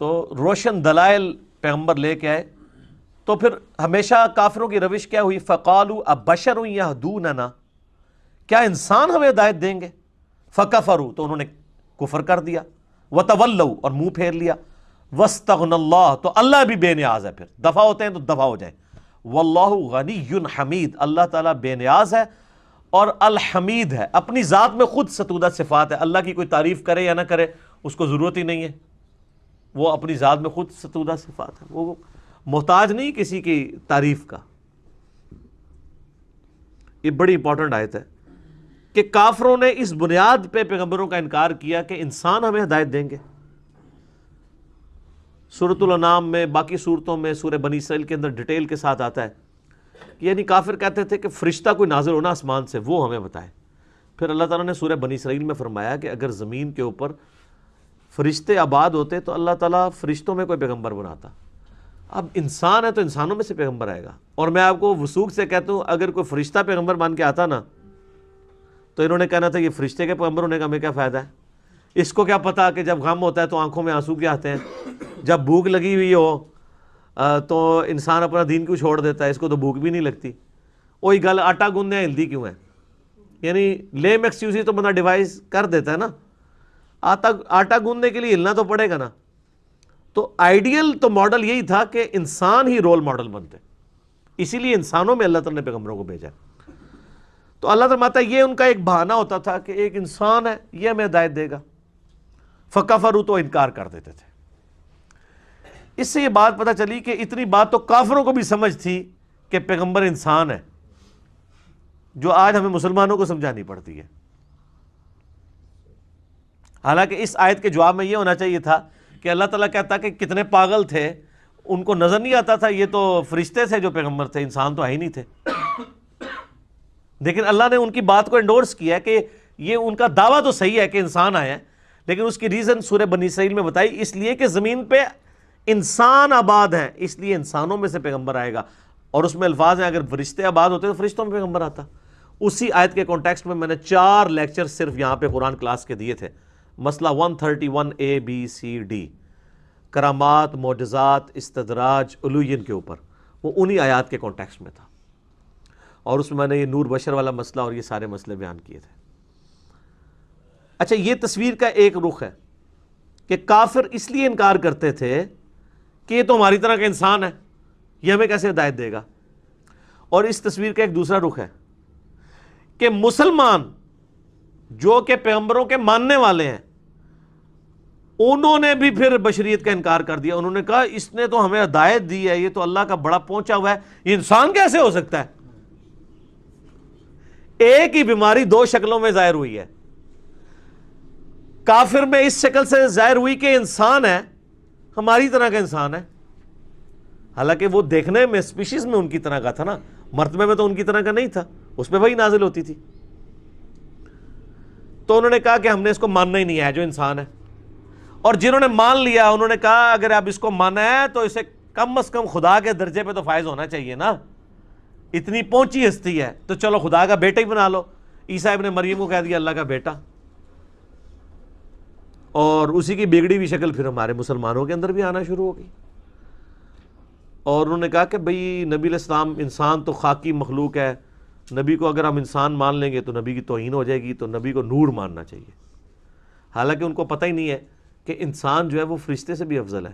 تو روشن دلائل پیغمبر لے کے آئے. تو پھر ہمیشہ کافروں کی روش کیا ہوئی؟ فقالوا ابشر یہدوننا، کیا انسان ہمیں ہدایت دیں گے؟ فکفروا، تو انہوں نے کفر کر دیا. وتولوا، اور منہ پھیر لیا. واستغنى اللہ، تو اللہ بھی بے نیاز ہے. پھر دفع ہوتے ہیں تو دفع ہو جائیں. واللہ غنی حمید، اللہ تعالیٰ بے نیاز ہے اور الحمید ہے، اپنی ذات میں خود ستودہ صفات ہے. اللہ کی کوئی تعریف کرے یا نہ کرے اس کو ضرورت ہی نہیں ہے، وہ اپنی ذات میں خود ستودہ صفات ہے، وہ محتاج نہیں کسی کی تعریف کا. یہ بڑی امپورٹنٹ آیت ہے کہ کافروں نے اس بنیاد پہ پیغمبروں کا انکار کیا کہ انسان ہمیں ہدایت دیں گے. سورۃ الانعام میں، باقی صورتوں میں، سورہ بنی اسرائیل کے اندر ڈیٹیل کے ساتھ آتا ہے. یعنی کافر کہتے تھے کہ فرشتہ کوئی نازل ہونا آسمان سے، وہ ہمیں بتائے. پھر اللہ تعالیٰ نے سورہ بنی اسرائیل میں فرمایا کہ اگر زمین کے اوپر فرشتے آباد ہوتے تو اللہ تعالیٰ فرشتوں میں کوئی پیغمبر بناتا. اب انسان ہے تو انسانوں میں سے پیغمبر آئے گا. اور میں آپ کو وثوق سے کہتا ہوں، اگر کوئی فرشتہ پیغمبر بن کے آتا نا تو انہوں نے کہنا تھا یہ فرشتے کے پیغمبر ہونے کا ہمیں کیا فائدہ ہے؟ اس کو کیا پتا کہ جب غم ہوتا ہے تو آنکھوں میں آنسو کیا آتے ہیں، جب بھوک لگی ہوئی ہو تو انسان اپنا دین کیوں چھوڑ دیتا ہے، اس کو تو بھوک بھی نہیں لگتی. وہی گل آٹا گوندنے ہلدی کیوں ہے، یعنی لیم ایکسکیوز ہی تو بندہ ڈیوائز کر دیتا ہے نا. آٹا گوندنے کے لیے ہلنا تو پڑے گا نا. تو آئیڈیل تو ماڈل یہی تھا کہ انسان ہی رول ماڈل بنتے، اسی لیے انسانوں میں اللہ تعالیٰ نے پیغمبروں کو بھیجا. تو اللہ فرماتا ہے یہ ان کا ایک بہانہ ہوتا تھا کہ ایک انسان ہے یہ ہمیں ہدایت دے گا. فکفروا، تو انکار کر دیتے تھے. اس سے یہ بات پتہ چلی کہ اتنی بات تو کافروں کو بھی سمجھ تھی کہ پیغمبر انسان ہے، جو آج ہمیں مسلمانوں کو سمجھانی پڑتی ہے. حالانکہ اس آیت کے جواب میں یہ ہونا چاہیے تھا کہ اللہ تعالیٰ کہتا کہ کتنے پاگل تھے، ان کو نظر نہیں آتا تھا یہ تو فرشتے تھے جو پیغمبر تھے، انسان تو ہے ہی نہیں تھے. لیکن اللہ نے ان کی بات کو انڈورس کیا ہے کہ یہ ان کا دعویٰ تو صحیح ہے کہ انسان آئے ہیں، لیکن اس کی ریزن سورہ بنی اسرائیل میں بتائی، اس لیے کہ زمین پہ انسان آباد ہیں، اس لیے انسانوں میں سے پیغمبر آئے گا. اور اس میں الفاظ ہیں اگر فرشتے آباد ہوتے تو فرشتوں میں پیغمبر آتا. اسی آیت کے کانٹیکسٹ میں نے 4 لیکچر صرف یہاں پہ قرآن کلاس کے دیے تھے. مسئلہ 131 ABCD، کرامات، معجزات، استدراج، علوین کے اوپر، وہ انہی آیات کے کانٹیکسٹ میں تھا. اور اس میں نے یہ نور بشر والا مسئلہ اور یہ سارے مسئلے بیان کیے تھے. اچھا، یہ تصویر کا ایک رخ ہے کہ کافر اس لیے انکار کرتے تھے کہ یہ تو ہماری طرح کا انسان ہے، یہ ہمیں کیسے ہدایت دے گا. اور اس تصویر کا ایک دوسرا رخ ہے کہ مسلمان جو کہ پیغمبروں کے ماننے والے ہیں، انہوں نے بھی پھر بشریت کا انکار کر دیا. انہوں نے کہا اس نے تو ہمیں ہدایت دی ہے، یہ تو اللہ کا بڑا پہنچا ہوا ہے، یہ انسان کیسے ہو سکتا ہے؟ ایک ہی بیماری 2 شکلوں میں ظاہر ہوئی ہے. کافر میں اس شکل سے ظاہر ہوئی کہ انسان ہے، ہماری طرح کا انسان ہے، حالانکہ وہ دیکھنے میں اسپیشیز میں ان کی طرح کا تھا نا، مرتبے میں تو ان کی طرح کا نہیں تھا، اس پہ وہی نازل ہوتی تھی. تو انہوں نے کہا کہ ہم نے اس کو ماننا ہی نہیں ہے جو انسان ہے. اور جنہوں نے مان لیا انہوں نے کہا اگر آپ اس کو مانا ہے تو اسے کم از کم خدا کے درجے پہ تو فائز ہونا چاہیے نا، اتنی پہنچی ہستی ہے تو چلو خدا کا بیٹا ہی بنا لو. عیسیٰ ابن مریم کو کہہ دیا اللہ کا بیٹا، اور اسی کی بگڑی ہوئی شکل پھر ہمارے مسلمانوں کے اندر بھی آنا شروع ہو گئی. اور انہوں نے کہا کہ بھئی نبی علیہ السلام انسان تو خاکی مخلوق ہے، نبی کو اگر ہم انسان مان لیں گے تو نبی کی توہین ہو جائے گی، تو نبی کو نور ماننا چاہیے. حالانکہ ان کو پتہ ہی نہیں ہے کہ انسان جو ہے وہ فرشتے سے بھی افضل ہے.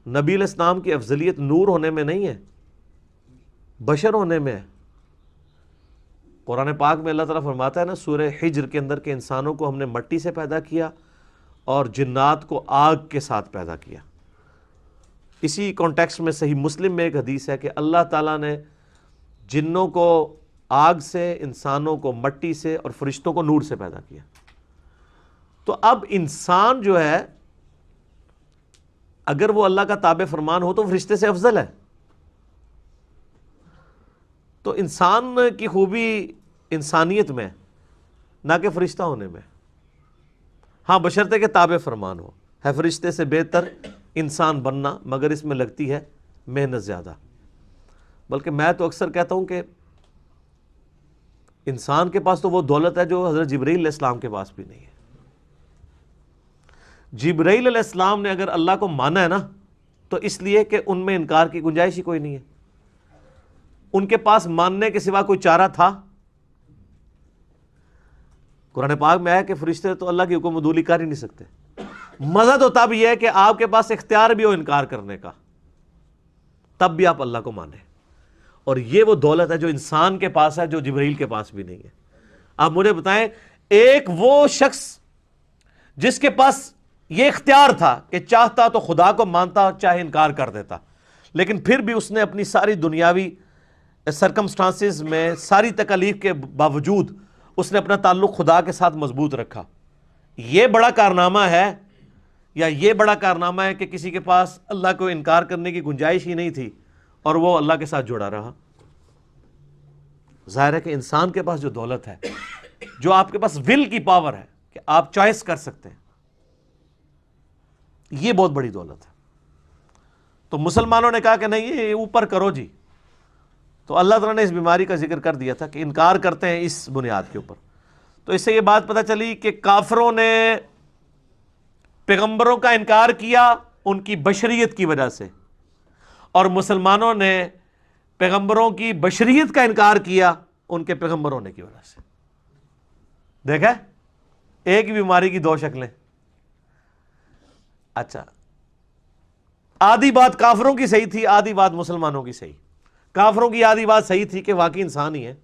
نبی علیہ السلام کی افضلیت نور ہونے میں نہیں ہے، بشر ہونے میں ہے. قرآن پاک میں اللہ تعالیٰ فرماتا ہے نا سورہ حجر کے اندر کہ انسانوں کو ہم نے مٹی سے پیدا کیا اور جنات کو آگ کے ساتھ پیدا کیا. اسی کانٹیکسٹ میں صحیح مسلم میں ایک حدیث ہے کہ اللہ تعالیٰ نے جنوں کو آگ سے، انسانوں کو مٹی سے اور فرشتوں کو نور سے پیدا کیا. تو اب انسان جو ہے اگر وہ اللہ کا تابع فرمان ہو تو فرشتے سے افضل ہے. تو انسان کی خوبی انسانیت میں نہ کہ فرشتہ ہونے میں. ہاں بشرطے کہ تابع فرمان ہو. ہے فرشتے سے بہتر انسان بننا، مگر اس میں لگتی ہے محنت زیادہ. بلکہ میں تو اکثر کہتا ہوں کہ انسان کے پاس تو وہ دولت ہے جو حضرت جبرائیل علیہ السلام کے پاس بھی نہیں ہے. جبرائیل علیہ السلام نے اگر اللہ کو مانا ہے نا تو اس لیے کہ ان میں انکار کی گنجائش ہی کوئی نہیں ہے. ان کے پاس ماننے کے سوا کوئی چارہ تھا؟ قرآن پاک میں ہے کہ فرشتے تو اللہ کی حکم عدولی کر ہی نہیں سکتے. مزہ تو تب یہ ہے کہ آپ کے پاس اختیار بھی ہو انکار کرنے کا، تب بھی آپ اللہ کو مانیں. اور یہ وہ دولت ہے جو انسان کے پاس ہے، جو جبرائیل کے پاس بھی نہیں ہے. آپ مجھے بتائیں، ایک وہ شخص جس کے پاس یہ اختیار تھا کہ چاہتا تو خدا کو مانتا، چاہے انکار کر دیتا، لیکن پھر بھی اس نے اپنی ساری دنیاوی سرکمسٹانسز میں، ساری تکالیف کے باوجود اس نے اپنا تعلق خدا کے ساتھ مضبوط رکھا. یہ بڑا کارنامہ ہے، یا یہ بڑا کارنامہ ہے کہ کسی کے پاس اللہ کو انکار کرنے کی گنجائش ہی نہیں تھی اور وہ اللہ کے ساتھ جڑا رہا. ظاہر ہے کہ انسان کے پاس جو دولت ہے، جو آپ کے پاس ول کی پاور ہے کہ آپ چوائس کر سکتے ہیں، یہ بہت بڑی دولت ہے. تو مسلمانوں نے کہا کہ نہیں، یہ اوپر کرو جی. تو اللہ تعالیٰ نے اس بیماری کا ذکر کر دیا تھا کہ انکار کرتے ہیں اس بنیاد کے اوپر. تو اس سے یہ بات پتہ چلی کہ کافروں نے پیغمبروں کا انکار کیا ان کی بشریت کی وجہ سے، اور مسلمانوں نے پیغمبروں کی بشریت کا انکار کیا ان کے پیغمبر ہونے کی وجہ سے. دیکھا، ایک ہی بیماری کی دو شکلیں. اچھا، آدھی بات کافروں کی صحیح تھی، آدھی بات مسلمانوں کی صحیح. کافروں کی آدھی بات صحیح تھی کہ واقعی انسان ہی ہے،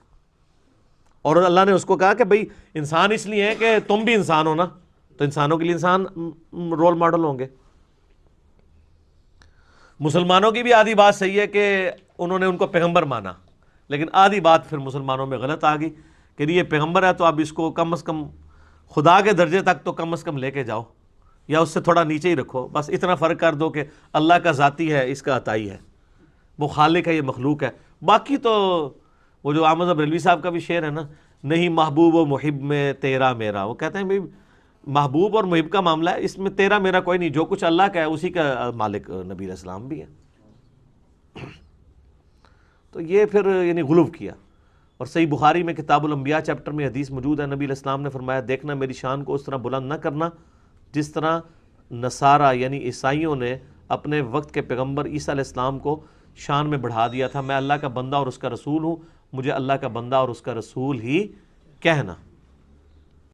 اور اللہ نے اس کو کہا کہ بھئی انسان اس لیے ہے کہ تم بھی انسان ہو نا، تو انسانوں کے لیے انسان رول ماڈل ہوں گے. مسلمانوں کی بھی آدھی بات صحیح ہے کہ انہوں نے ان کو پیغمبر مانا، لیکن آدھی بات پھر مسلمانوں میں غلط آ گئی کہ یہ پیغمبر ہے تو اب اس کو کم از کم خدا کے درجے تک تو کم از کم لے کے جاؤ، یا اس سے تھوڑا نیچے ہی رکھو. بس اتنا فرق کر دو کہ اللہ کا ذاتی ہے، اس کا عطائی ہے، وہ خالق ہے، یہ مخلوق ہے. باقی تو وہ جو احمد بریلوی صاحب کا بھی شعر ہے نا، نہیں محبوب و محب میں تیرا میرا، وہ کہتے ہیں بھئی محبوب اور محب کا معاملہ ہے، اس میں تیرا میرا کوئی نہیں، جو کچھ اللہ کا ہے اسی کا مالک نبی علیہ السلام بھی ہے. تو یہ پھر یعنی غلو کیا. اور صحیح بخاری میں کتاب الانبیاء چیپٹر میں حدیث موجود ہے، نبی علیہ السلام نے فرمایا، دیکھنا میری شان کو اس طرح بلند نہ کرنا جس طرح نصارہ یعنی عیسائیوں نے اپنے وقت کے پیغمبر عیسیٰ علیہ السلام کو شان میں بڑھا دیا تھا. میں اللہ کا بندہ اور اس کا رسول ہوں، مجھے اللہ کا بندہ اور اس کا رسول ہی کہنا.